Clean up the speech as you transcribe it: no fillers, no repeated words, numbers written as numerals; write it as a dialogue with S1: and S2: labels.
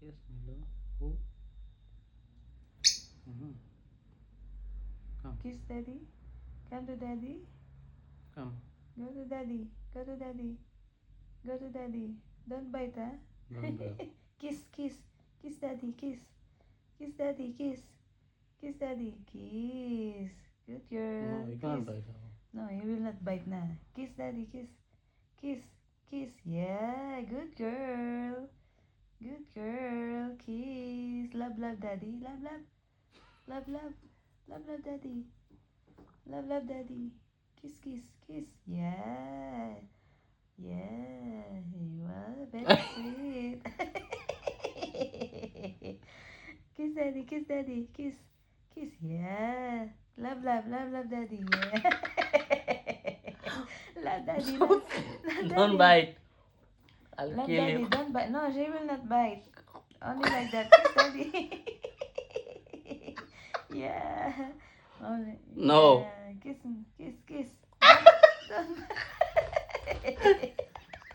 S1: Yes, Melo. Oh. Come.
S2: Kiss daddy. Come to daddy.
S1: Come.
S2: Go to daddy. Go to daddy. Go to daddy. Don't bite, huh?
S1: Don't bite.
S2: Kiss, kiss. Kiss daddy, kiss. Kiss daddy, kiss. Kiss daddy, kiss. Good girl.
S1: No, you can't
S2: Kiss.
S1: bite.
S2: No, you will not bite na. Kiss daddy, kiss. Kiss. Kiss. Yeah, good girl. Good girl. Kiss. Love, love daddy. Love, love. Love, love. Love, love daddy. Love, love daddy. Kiss, kiss, kiss. Yeah. Yeah. You are very sweet. Kiss daddy, kiss daddy, kiss. Kiss. Yeah. Love, love, love, love daddy. Yeah. Love daddy, love, love
S1: Don't
S2: daddy.
S1: bite. I'll
S2: Love
S1: kill
S2: daddy,
S1: you.
S2: don't bite. No, she will not bite. Only like that. Kiss daddy. Yeah. Only.
S1: No.
S2: Yeah. Kiss, kiss, kiss.